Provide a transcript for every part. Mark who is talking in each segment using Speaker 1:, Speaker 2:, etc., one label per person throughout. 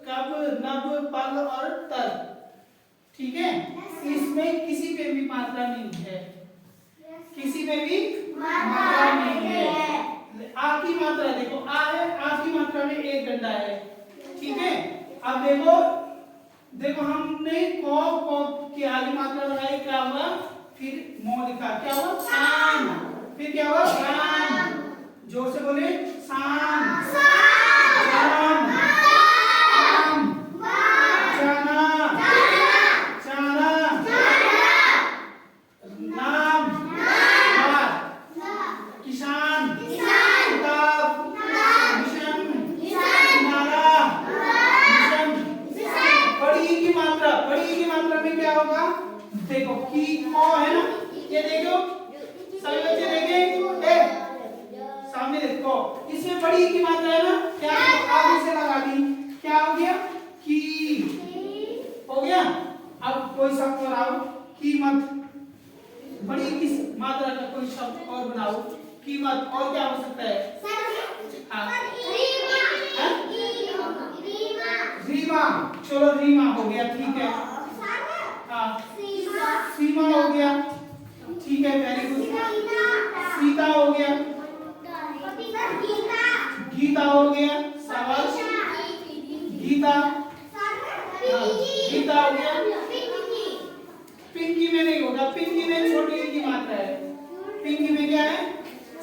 Speaker 1: कब, नब, पल और तल। ठीक है, इसमें किसी पे भी मात्रा नहीं है, किसी पे भी मात्रा नहीं है। आ की मात्रा देखो, आ है, आ की मात्रा में एक डंडा है। ठीक है, अब देखो देखो हमने को की आगे मात्रा लगाई, क्या हुआ, फिर मो लिखा, क्या हुआ, शान, फिर क्या हुआ, शान, जोर से बोले, शान, शान, आम, जाना, जाना, नाम, किसान, किताब, मिशन, किनारा, मिशन। बड़ी की मात्रा, बड़ी की मात्रा में क्या होगा, देखो की को है ना, ये देखो सभी बच्चे देखें, सामने देखो, इसमें बड़ी की मात्रा है ना, क्या आगे से लगा दी, क्या हो गया, की हो गया। अब कोई शब्द बनाओ, कीमत, बड़ी की मात्रा का कोई शब्द और बनाओ, कीमत, और क्या हो सकता है, रीमा, चलो रीमा हो गया, ठीक है। हाँ, सीमा हो गया, ठीक है, वेरी गुड। सीता हो गया, गीता हो गया, शाबाश, गीता, गीता हो गया। पिंकी में नहीं होगा, पिंकी में छोटी ई की मात्रा है, पिंकी में क्या है,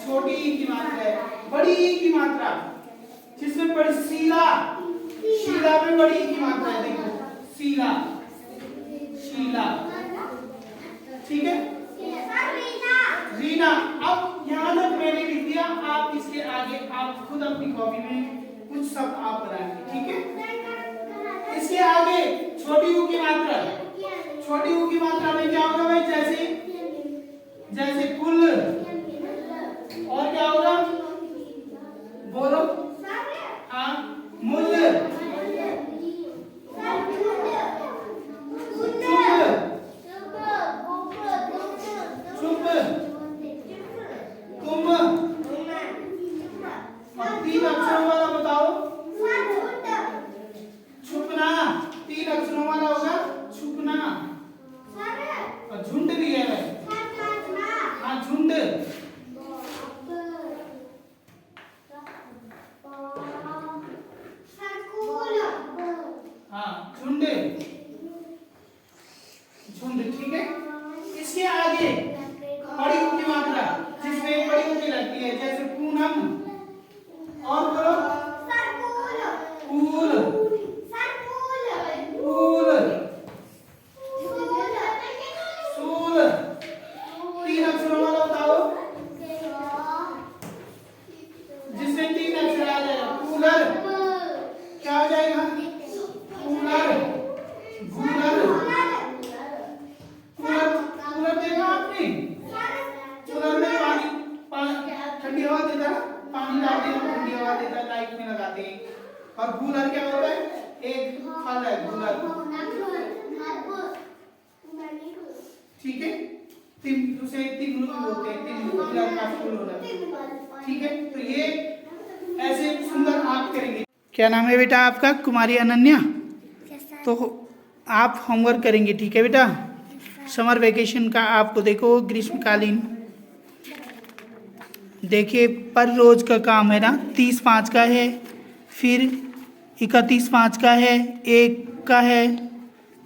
Speaker 1: छोटी ई की मात्रा है। बड़ी ई की मात्रा जिसमें बड़ी, शीला, शीला में बड़ी ई की मात्रा है, देखो शीला, शीला, ठीक है। रीना, अब यहाँ तक मैंने लिख दिया, आप इसके आगे आप खुद अपनी कॉपी में कुछ शब्द आप बनाएंगे, ठीक है। इसके आगे छोटी ऊ की मात्रा, छोटी ऊ की मात्रा में क्या होगा भाई, जैसे जैसे कुल, और क्या होगा, बोलो, हाँ, मूल्य, चुप, कुंभ, तीन अक्षरों वाला बताओ, छुपना, तीन अक्षरों वाला होगा, छुपना, और झुंड भी है, हाँ झुंड, हाँ झुंड, झुंड, ठीक है। इसके आगे बड़ी ऊ की मात्रा जिसमें बड़ी ऊ की लगती है, जैसे पूनम, और बोलो, फूल, फूल, सूल, तीन अक्षरों वाला बताओ जिसमें तीन अक्षर आ जाएगा, कूलर, क्या हो जाएगा, कूलर, कूलर, कूलर, कूलर देखा आपने, कूलर में पानी ठंडी हवा देता है, पानी डालते हैं ठंडी हवा देता है, लाइट में लगाते हैं। और कूलर क्या होता है, एक फल है कूलर, ठीक है। उसे तिमरू भी बोलते हैं, तिमरू का फूल होता है, ठीक है। तो ये ऐसे सुंदर आप करेंगे। क्या नाम है बेटा आपका, कुमारी अनन्या, तो आप होमवर्क करेंगे, ठीक है बेटा। समर वेकेशन का आपको देखो, ग्रीष्मकालीन देखिए, पर रोज का काम है ना, 30/5 का है, फिर 31/5 का है, 1 का है,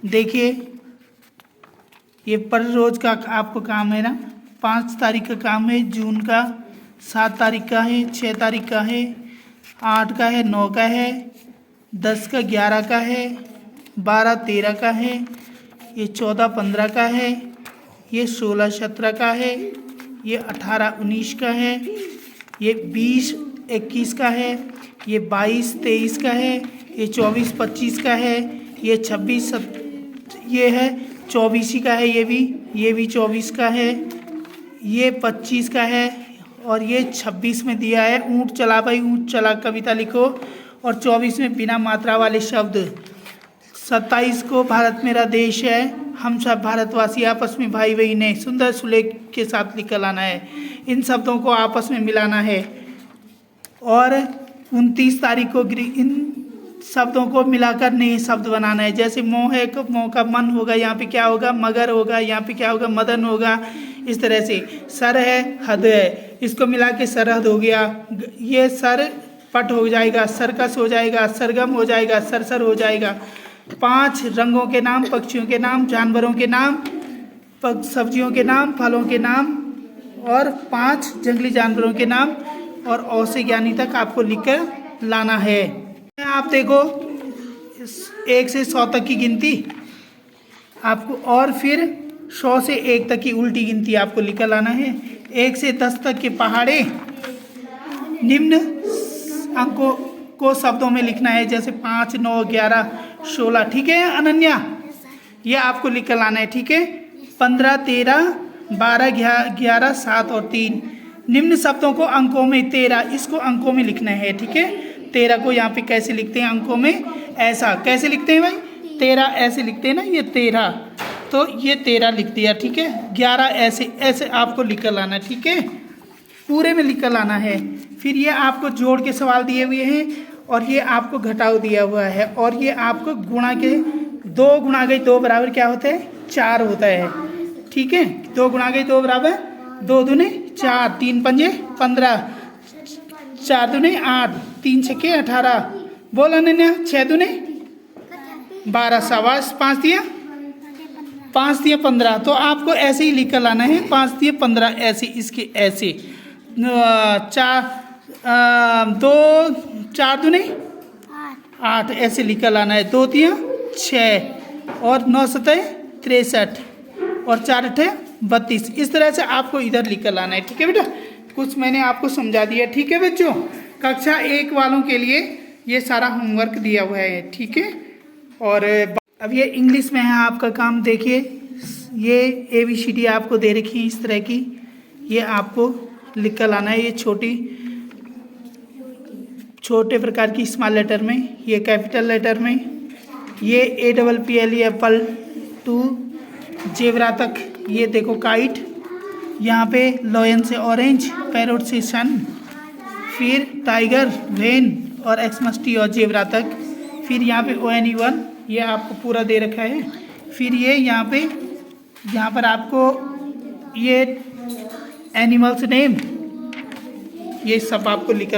Speaker 1: देखिए ये पर रोज का आपको काम है ना। 5 तारीख का काम है जून का, 7 तारीख का है, 6 तारीख का है, 8 का है, 9 का है, 10 का, 11 का है, 12 13 का है, ये 14 15 का है, ये 16 17 का है, ये 18 19 का है, ये 20 21 का है, ये 22 23 का है, ये 24 25 का है, ये 26 ये है 24 का है, ये भी 24 का है, ये 25 का है, और ये 26 में दिया है ऊंट चला भाई, ऊंट चला कविता लिखो। और 24 में बिना मात्रा वाले शब्द। 27 को भारत मेरा देश है, हम सब भारतवासी आपस में भाई बहन है, सुंदर सुलेख के साथ निकल आना है, इन शब्दों को आपस में मिलाना है। और 29 तारीख को इन शब्दों को मिलाकर नए शब्द बनाना है। जैसे मोह है, मोह का मन होगा, यहाँ पे क्या होगा, मगर होगा, यहाँ पे क्या होगा, मदन होगा। इस तरह से सर है, हद है, इसको मिला के सरहद हो गया। ये सर पट हो जाएगा, सर्कस हो जाएगा, सरगम हो जाएगा, सरसर हो जाएगा। 5 रंगों के नाम, पक्षियों के नाम, जानवरों के नाम, सब्जियों के नाम, फलों के नाम और 5 जंगली जानवरों के नाम और औ से ज्ञानी तक आपको लिखकर लाना है। आप देखो 1 से 100 तक की गिनती आपको, और फिर 100 से 1 तक की उल्टी गिनती आपको लिखकर लाना है। 1 से 10 तक के पहाड़े निम्न अंकों को शब्दों में लिखना है, जैसे 5, 9, 11, 16। ठीक है अनन्या, ये आपको लिखकर लाना है। ठीक है 15, 13, 12, 11, 7 और 3। निम्न शब्दों को अंकों में 13, इसको अंकों में लिखना है। ठीक है 13 को यहाँ पे कैसे लिखते हैं अंकों में, ऐसा कैसे लिखते हैं भाई, 13 ऐसे लिखते हैं ना, ये 13, तो ये 13 लिख दिया। ठीक है 11 ऐसे ऐसे आपको लिख कर लाना है। ठीक है पूरे में लिख कर लाना है। फिर ये आपको जोड़ के सवाल दिए हुए हैं और ये आपको घटाव दिया हुआ है और ये आपको गुणा के 2 गुणा गई 2 बराबर क्या होता है, 4 होता है। ठीक है 2 गुणा गई 2 बराबर 2 दूने 4, 3 पंजे 15, 4 दूने 8, 3 छक्के 18। बोल अनन्या 6 दूने 12, शाबाश। 5 दिया 15। तो आपको ऐसे ही लिख कर लाना है, 5 दिए 15 ऐसे, इसके ऐसे 4 दूने 8 ऐसे लिख कर लाना है। 2 दिया 6 और 9 सतह 63 और 4 अठे 32। इस तरह से आपको इधर लिख कर लाना है। ठीक है बेटा, कुछ मैंने आपको समझा दिया। ठीक है बच्चों, कक्षा 1 वालों के लिए ये सारा होमवर्क दिया हुआ है। ठीक है और अब ये इंग्लिश में है आपका काम। देखिए ये ABCD आपको दे रखी है इस तरह की, ये आपको लिख कर लाना है। ये छोटे प्रकार की स्मॉल लेटर में, ये कैपिटल लेटर में, ये APPLE एप्पल टू जेबरा तक। ये देखो काइट, यहाँ पे लॉयन से ऑरेंज, पैरोट से सन, फिर टाइगर, वेन और एक्समस टी और जेबरा तक। फिर यहाँ पे ONE1 ये आपको पूरा दे रखा है। फिर ये यहाँ पर आपको ये एनिमल्स नेम, ये सब आपको लिख